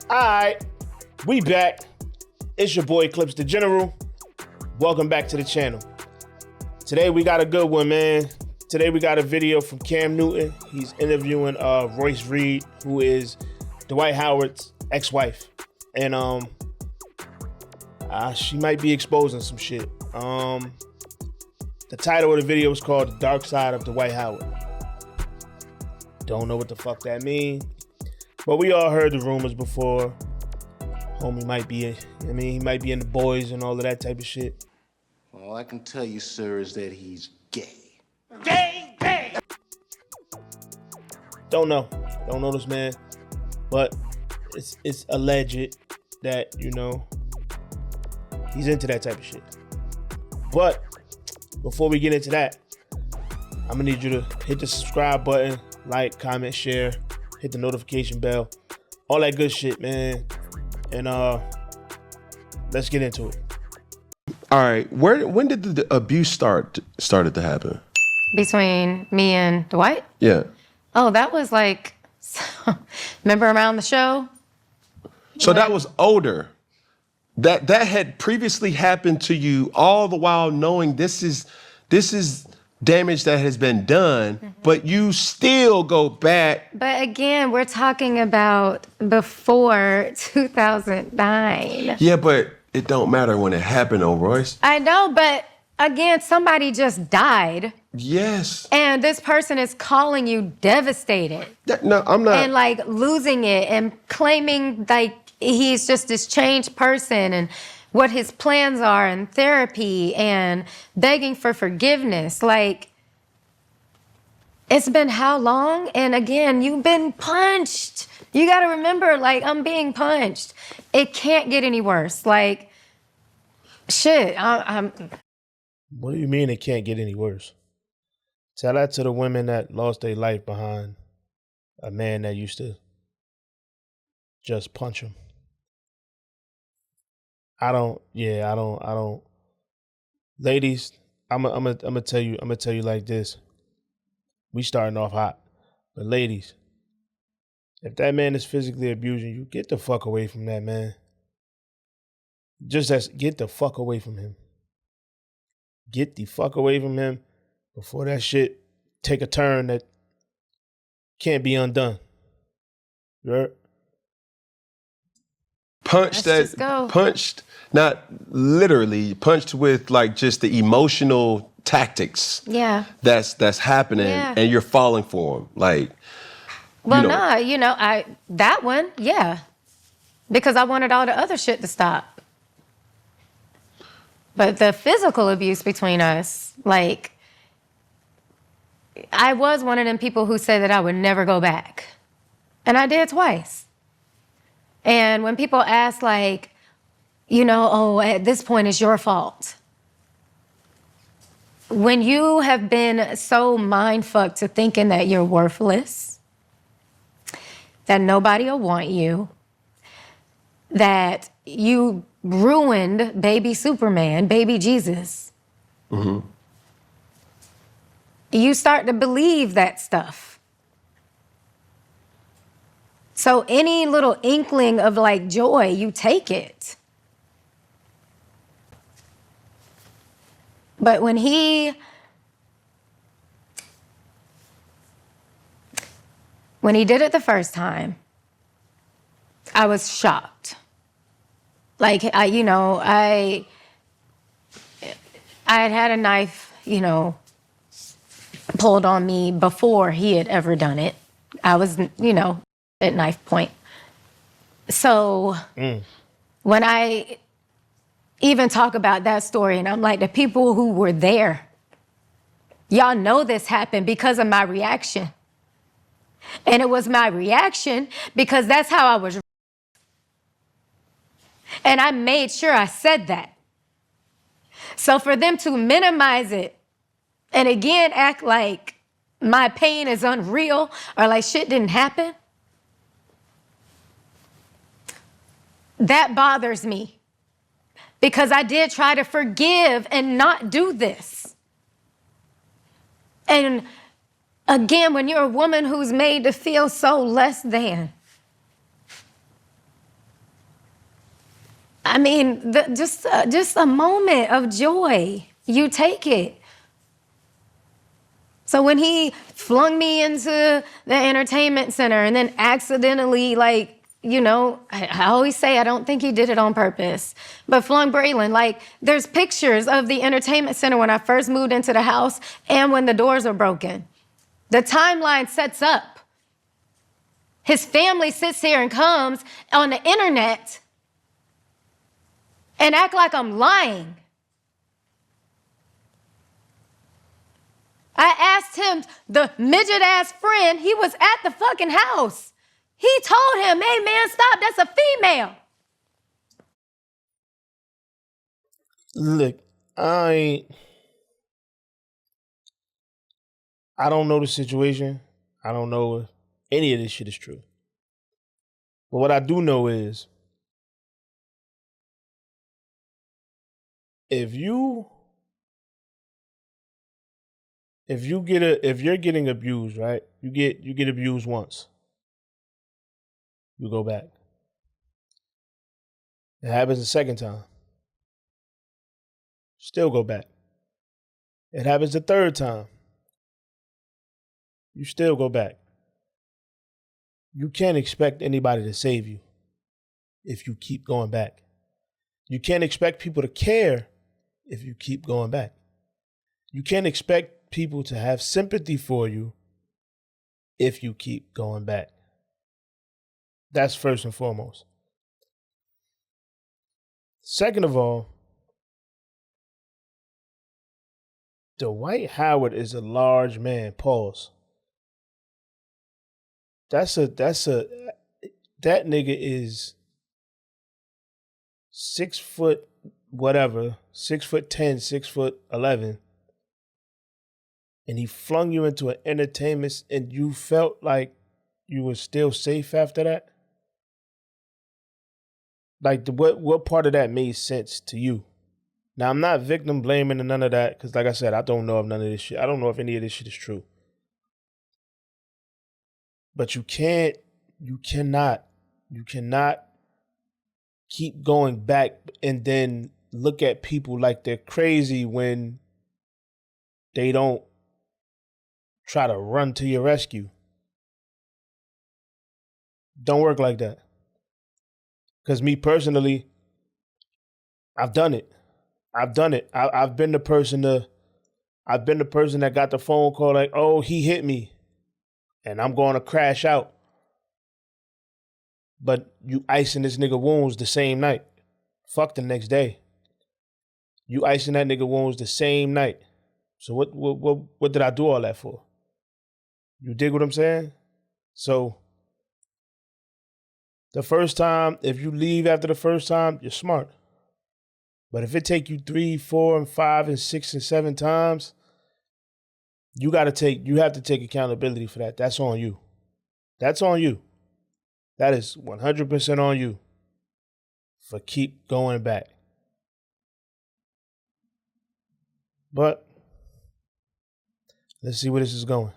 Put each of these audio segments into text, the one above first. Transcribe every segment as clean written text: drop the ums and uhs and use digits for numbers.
Alright, we back. It's your boy Clips the General. Welcome back to the channel. Today we got a good one, man. Today we got a video from Cam Newton. He's interviewing Royce Reed, who is Dwight Howard's ex-wife. And she might be exposing some shit. The title of the video is called The Dark Side of Dwight Howard. Don't know what the fuck that means. But we all heard the rumors before. Homie might be, he might be in the boys and all of that type of shit. All I can tell you, sir, is that he's gay. Gay! Don't know this man, but it's alleged that, he's into that type of shit. But before we get into that, I'm gonna need you to hit the subscribe button, like, comment, share, hit the notification bell, all that good shit, man. And let's get into it. All right, when did the abuse started to happen? Between me and Dwight? Yeah. Oh, that was like, remember around the show? So that was older. That had previously happened to you, all the while knowing this is damage that has been done, but you still go back. But again, we're talking about before 2009. Yeah, but it don't matter when it happened, though, Royce. I know, but again, somebody just died. Yes. And this person is calling you devastated. No, I'm not. And like losing it and claiming like he's just this changed person and what his plans are and therapy and begging for forgiveness. Like, it's been how long? And again, you've been punched. You got to remember, like, I'm being punched. It can't get any worse. Like, shit. What do you mean it can't get any worse? Tell that to the women that lost their life behind a man that used to just punch them. I don't. Ladies, I'm gonna tell you like this. We starting off hot, but ladies, if that man is physically abusing you, get the fuck away from that man. Get the fuck away from him. Get the fuck away from him before that shit take a turn that can't be undone. Right? Punched, not literally, punched with like just the emotional tactics. Yeah. That's happening, yeah. And you're falling for them. Like, well, that one, yeah, because I wanted all the other shit to stop. But the physical abuse between us, like, I was one of them people who said that I would never go back, and I did twice. And when people ask, like, oh, at this point it's your fault. When you have been so mind-fucked to thinking that you're worthless, that nobody will want you, that you ruined baby Superman, baby Jesus, you start to believe that stuff. So any little inkling of like joy, you take it. But when he did it the first time, I was shocked. Like, I had a knife, pulled on me before he had ever done it. I was, at knife point. So when I even talk about that story, and I'm like, the people who were there, y'all know this happened because of my reaction. And it was my reaction because that's how I was. And I made sure I said that. So for them to minimize it and again act like my pain is unreal or like shit didn't happen, that bothers me because I did try to forgive and not do this. And again, when you're a woman who's made to feel so less than, I mean, just a moment of joy. You take it. So when he flung me into the entertainment center and then accidentally, like, you know, I always say I don't think he did it on purpose, but flung Braylon, like, there's pictures of the entertainment center when I first moved into the house and when the doors were broken. The timeline sets up. His family sits here and comes on the internet and act like I'm lying. I asked him, the midget-ass friend, he was at the fucking house. He told him, hey, man, stop, that's a female. Look, I don't know the situation. I don't know if any of this shit is true. But what I do know is, if you're getting abused, right? You get abused once. You go back. It happens the second time. Still go back. It happens the third time. You still go back. You can't expect anybody to save you if you keep going back. You can't expect people to care if you keep going back. You can't expect people to have sympathy for you if you keep going back. That's first and foremost. Second of all, Dwight Howard is a large man. Pause. That nigga is 6 foot whatever, 6'10", 6'11", and he flung you into an entertainment and you felt like you were still safe after that? Like, what part of that made sense to you? Now, I'm not victim blaming and none of that, because like I said, I don't know if none of this shit, I don't know if any of this shit is true. But you cannot keep going back and then look at people like they're crazy when they don't try to run to your rescue. Don't work like that. Because me personally, I've done it. I've been the person that got the phone call like, oh, he hit me and I'm going to crash out. But you icing this nigga wounds the same night. Fuck the next day. You icing that nigga wounds the same night. So what did I do all that for? You dig what I'm saying? So the first time, if you leave after the first time, you're smart. But if it take you 3, 4, and 5, and 6, and 7 times, you have to take accountability for that. That's on you. That's on you. That is 100% on you for keep going back. But let's see where this is going.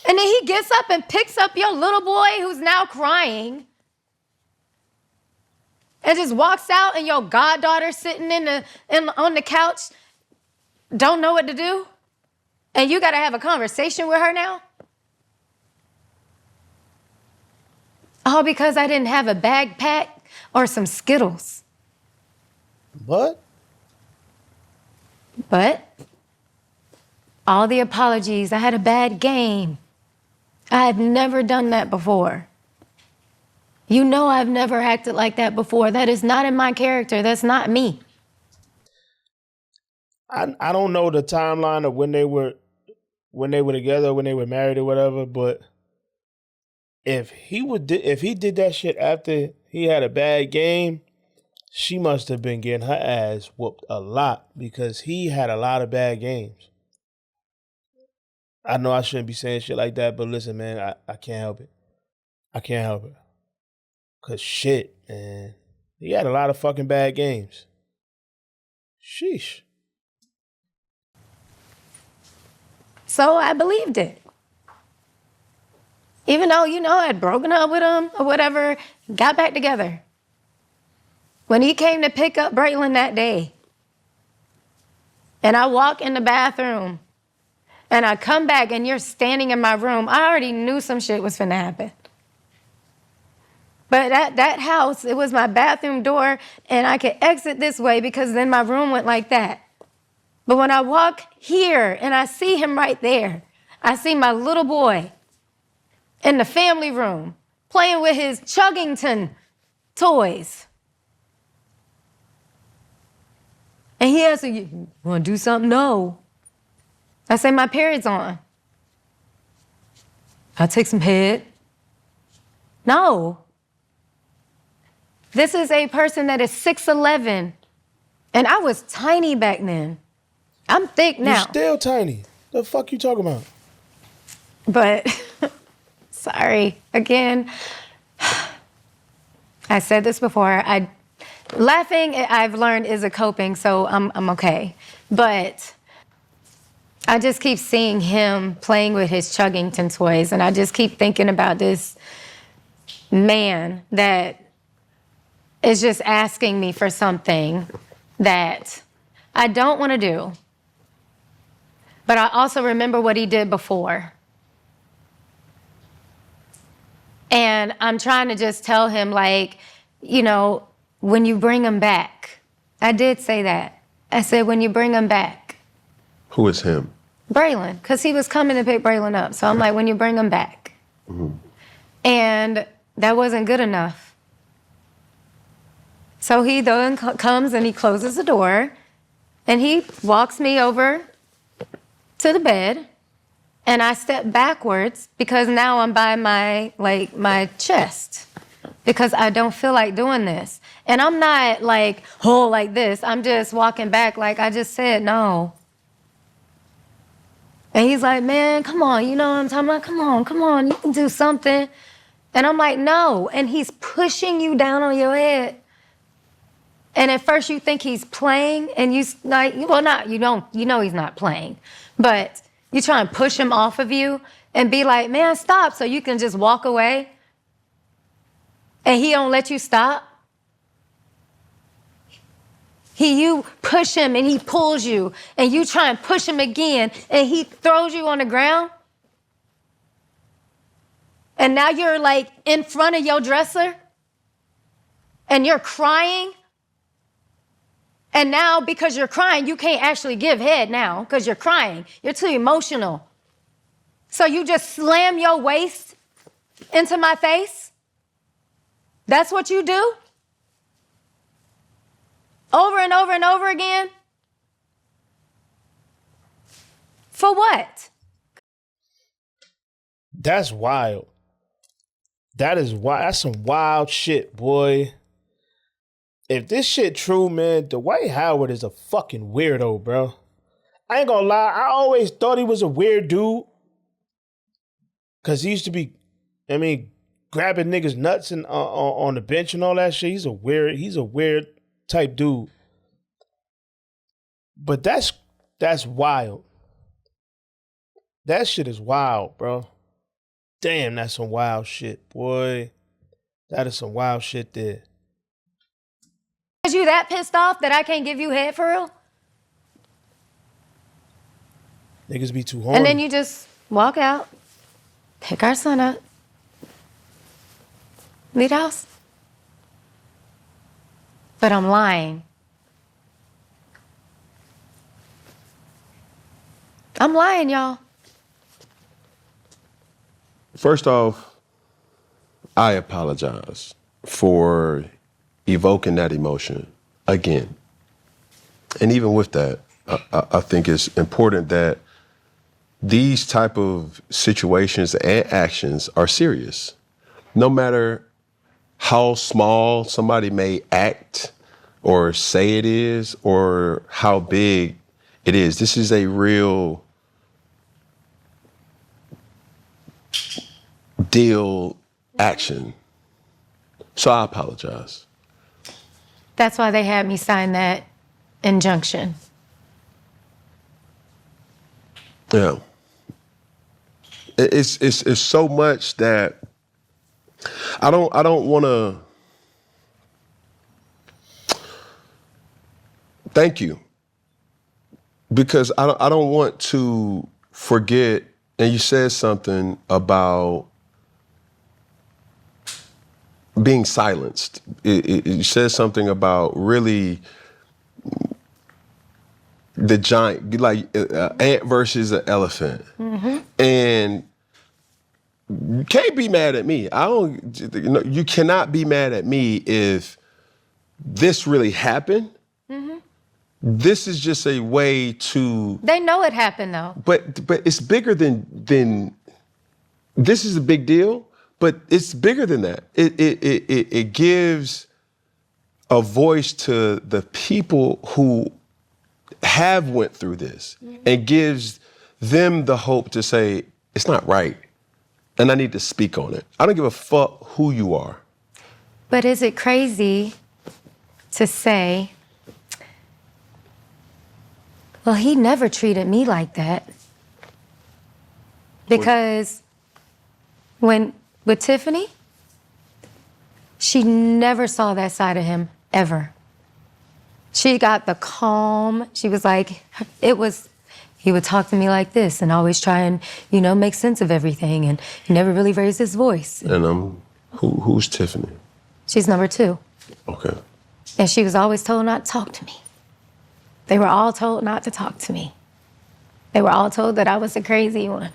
And then he gets up and picks up your little boy who's now crying and just walks out, and your goddaughter sitting on the couch don't know what to do, and you got to have a conversation with her now? All because I didn't have a bag pack or some Skittles. But all the apologies, I had a bad game. I had never done that before. You know I've never acted like that before. That is not in my character. That's not me. I don't know the timeline of when they were together, when they were married or whatever, but if he did that shit after he had a bad game, she must have been getting her ass whooped a lot because he had a lot of bad games. I know I shouldn't be saying shit like that, but listen, man, I can't help it. I can't help it. Cause shit, man, he had a lot of fucking bad games. Sheesh. So I believed it. Even though, I'd broken up with him or whatever, got back together. When he came to pick up Braylon that day, and I walk in the bathroom, and I come back and you're standing in my room, I already knew some shit was finna happen. But at that house, it was my bathroom door, and I could exit this way because then my room went like that. But when I walk here and I see him right there, I see my little boy in the family room playing with his Chuggington toys. And he asks, "You want to do something?" No. I say, "My period's on." "I'll take some head." No. This is a person that is 6'11", and I was tiny back then. I'm thick now. You're still tiny. The fuck you talking about? But, sorry, again, I said this before. Laughing, I've learned, is a coping, so I'm okay. But I just keep seeing him playing with his Chuggington toys, and I just keep thinking about this man that is just asking me for something that I don't want to do. But I also remember what he did before. And I'm trying to just tell him, like, when you bring him back. I did say that. I said, when you bring him back. Who is him? Braylon, because he was coming to pick Braylon up. So I'm like, when you bring him back. Mm-hmm. And that wasn't good enough. So he then comes and he closes the door and he walks me over to the bed, and I step backwards because now I'm by my chest because I don't feel like doing this. And I'm not like this. I'm just walking back like I just said no. And he's like, "Man, come on, you know what I'm talking about? Come on, you can do something." And I'm like, "No." And he's pushing you down on your head. And at first you think he's playing, and you know he's not playing. But you try and push him off of you and be like, "Man, stop," so you can just walk away. And he don't let you stop. You push him and he pulls you, and you try and push him again, and he throws you on the ground. And now you're like in front of your dresser and you're crying. And now, because you're crying, you can't actually give head now because you're crying. You're too emotional. So you just slam your waist into my face? That's what you do? Over and over and over again? For what? That's wild. That is wild. That's some wild shit, boy. If this shit true, man, Dwight Howard is a fucking weirdo, bro. I ain't gonna lie, I always thought he was a weird dude. Cause he used to be, grabbing niggas' nuts and on the bench and all that shit. He's a weird type dude. But that's wild. That shit is wild, bro. Damn, that's some wild shit, boy. That is some wild shit there. Is you that pissed off that I can't give you head for real? Niggas be too horny. And then you just walk out, pick our son up, leave the house. But I'm lying. I'm lying, y'all. First off, I apologize for evoking that emotion again. And even with that, I think it's important that these type of situations and actions are serious. No matter how small somebody may act or say it is, or how big it is, this is a real deal action. So I apologize. That's why they had me sign that injunction. Yeah. It's so much that I don't want to. Thank you, because I don't want to forget. And you said something about being silenced. You said something about really the giant, like ant versus an elephant, and you can't be mad at me. You cannot be mad at me if this really happened. This is just a way to. They know it happened though. But it's bigger than. This is a big deal, but it's bigger than that. It gives a voice to the people who have went through this, and gives them the hope to say it's not right, and I need to speak on it. I don't give a fuck who you are. But is it crazy to say, well, he never treated me like that? Because with Tiffany, she never saw that side of him, ever. She got the calm. She was like, he would talk to me like this and always try and, make sense of everything, and he never really raised his voice. And who's Tiffany? She's number 2. Okay. And she was always told not to talk to me. They were all told not to talk to me. They were all told that I was the crazy one.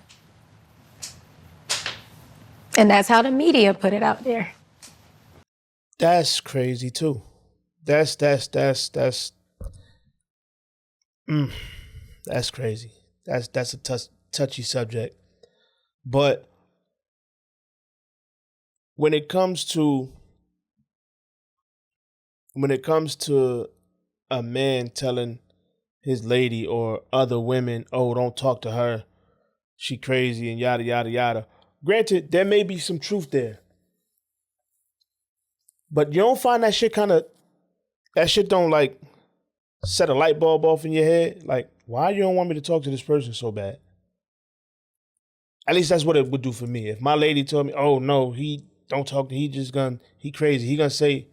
And that's how the media put it out there. That's crazy too. That's crazy. That's a touchy subject. But when it comes to a man telling his lady or other women, oh, don't talk to her, she crazy and yada, yada, yada. Granted, there may be some truth there. But you don't find that shit don't like set a light bulb off in your head? Like, why you don't want me to talk to this person so bad? At least that's what it would do for me. If my lady told me, oh no, he don't talk to, he crazy. He gonna say,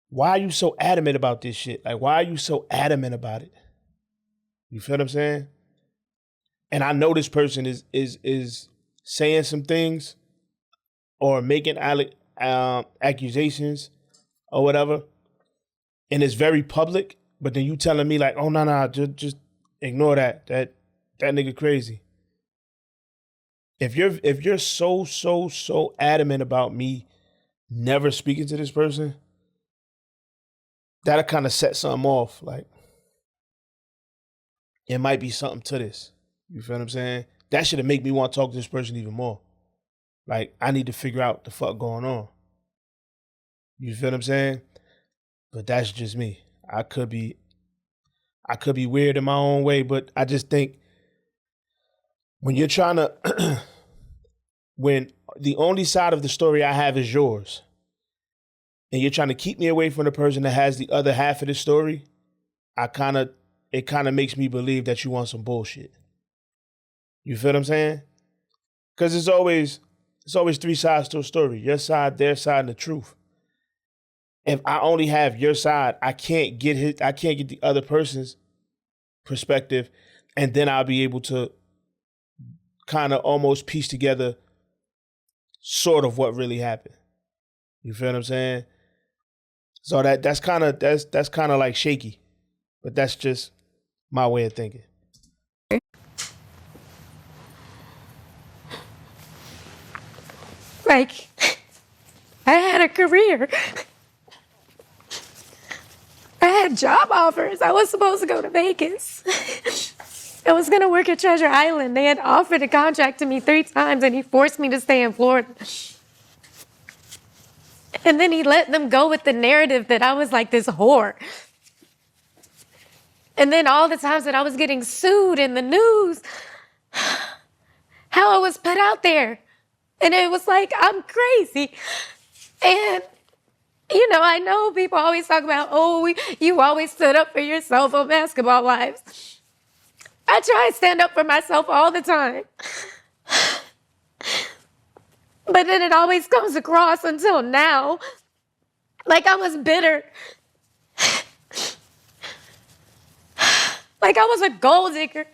why are you so adamant about this shit? Like, why are you so adamant about it? You feel what I'm saying? And I know this person is saying some things or making accusations or whatever, and it's very public, but then you telling me like, oh no, just ignore that nigga crazy. If you're so adamant about me never speaking to this person, that'll kind of set something off. Like, it might be something to this. You feel what I'm saying? That should make me want to talk to this person even more. Like, I need to figure out the fuck going on. You feel what I'm saying? But that's just me. I could be weird in my own way, but I just think when you're trying to, when the only side of the story I have is yours, and you're trying to keep me away from the person that has the other half of the story, it kind of makes me believe that you want some bullshit. You feel what I'm saying? Because it's always 3 sides to a story. Your side, their side, and the truth. If I only have your side, I can't get the other person's perspective, and then I'll be able to kind of almost piece together sort of what really happened. You feel what I'm saying? So that's kind of like shaky, but that's just my way of thinking. Like, I had a career. I had job offers. I was supposed to go to Vegas. I was going to work at Treasure Island. They had offered a contract to me 3 times, and he forced me to stay in Florida. And then he let them go with the narrative that I was like this whore. And then all the times that I was getting sued in the news, how I was put out there. And it was like, I'm crazy. And, I know people always talk about, you always stood up for yourself on Basketball Wives. I try to stand up for myself all the time. But then it always comes across until now like I was bitter. Like I was a gold digger.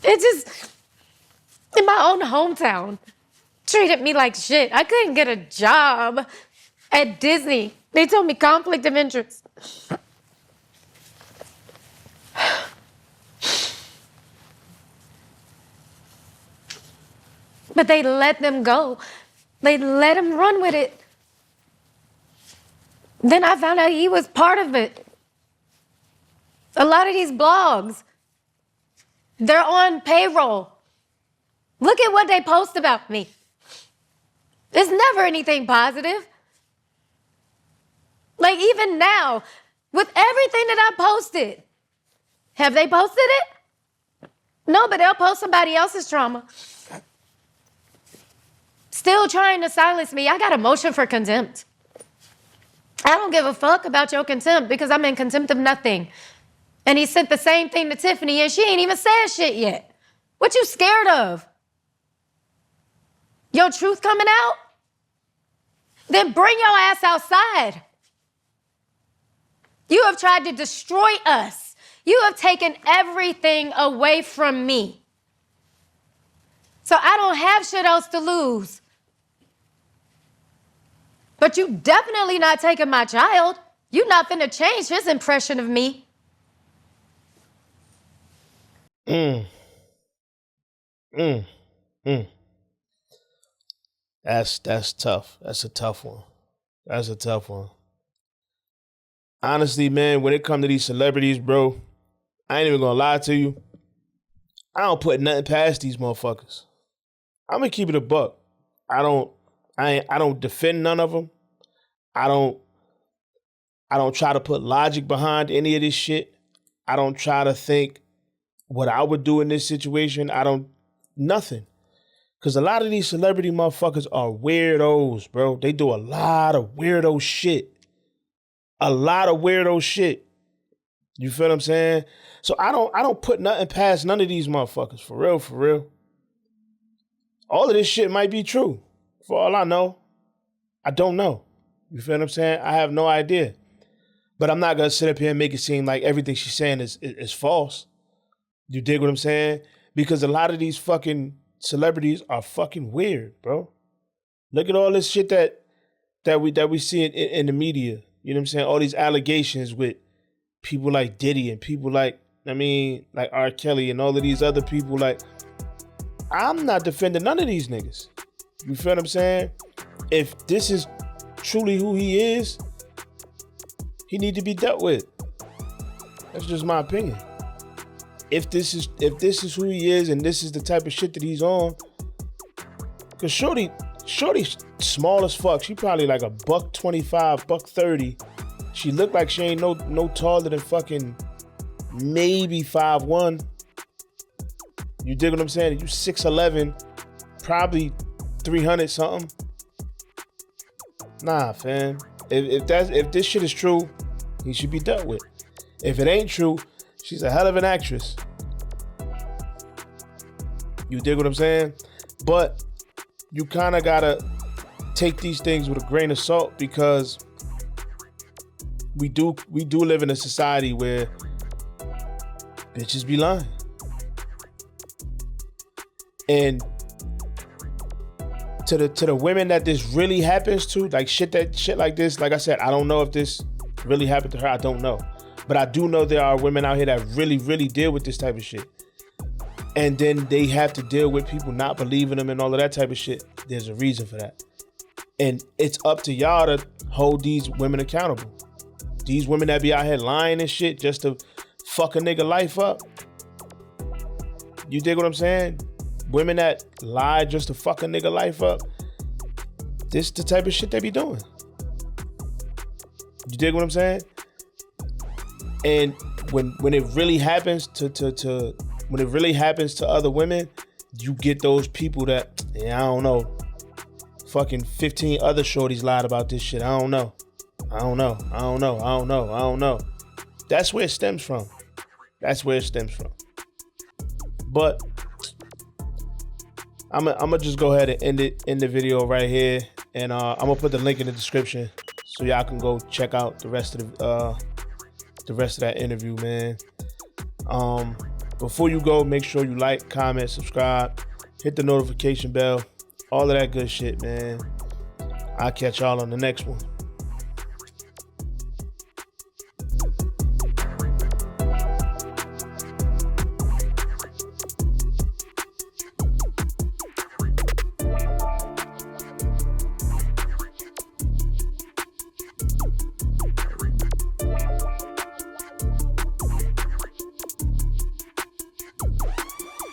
It just, in my own hometown, treated me like shit. I couldn't get a job at Disney. They told me conflict of interest. But they let them go. They let him run with it. Then I found out he was part of it. A lot of these blogs, they're on payroll. Look at what they post about me. It's never anything positive. Like even now, with everything that I posted, have they posted it? No, but they'll post somebody else's trauma. Still trying to silence me. I got a motion for contempt. I don't give a fuck about your contempt because I'm in contempt of nothing. And he sent the same thing to Tiffany and she ain't even said shit yet. What you scared of? Your truth coming out? Then bring your ass outside. You have tried to destroy us. You have taken everything away from me. So I don't have shit else to lose. But you definitely not taking my child. You not finna change his impression of me. That's tough. That's a tough one. That's a tough one. Honestly, man, when it comes to these celebrities, bro, I ain't even gonna lie to you. I don't put nothing past these motherfuckers. I'm gonna keep it a buck. I don't defend none of them. I don't try to put logic behind any of this shit. I don't try to think what I would do in this situation. Nothing. Because a lot of these celebrity motherfuckers are weirdos, bro. They do a lot of weirdo shit. A lot of weirdo shit. You feel what I'm saying? So I don't put nothing past none of these motherfuckers. For real, for real. All of this shit might be true. For all I know. I don't know. You feel what I'm saying? I have no idea. But I'm not going to sit up here and make it seem like everything she's saying is false. You dig what I'm saying? Because a lot of these fucking celebrities are fucking weird, bro. Look at all this shit that we see in the media. You know what I'm saying? All these allegations with people like Diddy and people like R. Kelly and all of these other people. Like, I'm not defending none of these niggas. You feel what I'm saying? If this is truly who he is, he need to be dealt with. That's just my opinion. If this is who he is and this is the type of shit that he's on, cause Shorty small as fuck. She probably like $125, $130. She looked like she ain't no taller than fucking maybe 5'1". You dig what I'm saying? You 6'11", probably 300 something. Nah, fam. If this shit is true, he should be dealt with. If it ain't true, she's a hell of an actress. You dig what I'm saying? But you kind of gotta take these things with a grain of salt because we do live in a society where bitches be lying. And to the women that this really happens to, like shit like this, like I said, I don't know if this really happened to her. I don't know. But I do know there are women out here that really, really deal with this type of shit. And then they have to deal with people not believing them and all of that type of shit. There's a reason for that. And it's up to y'all to hold these women accountable. These women that be out here lying and shit just to fuck a nigga life up. You dig what I'm saying? Women that lie just to fuck a nigga life up. This the type of shit they be doing. You dig what I'm saying? And when it really happens when it really happens to other women, you get those people that, I don't know, fucking 15 other shorties lied about this shit. I don't know. I don't know. That's where it stems from. But I'm gonna just go ahead and end the video right here, and I'm gonna put the link in the description so y'all can go check out the rest of that interview, man. Before you go, make sure you like, comment, subscribe, hit the notification bell, all of that good shit, man. I'll catch y'all on the next one.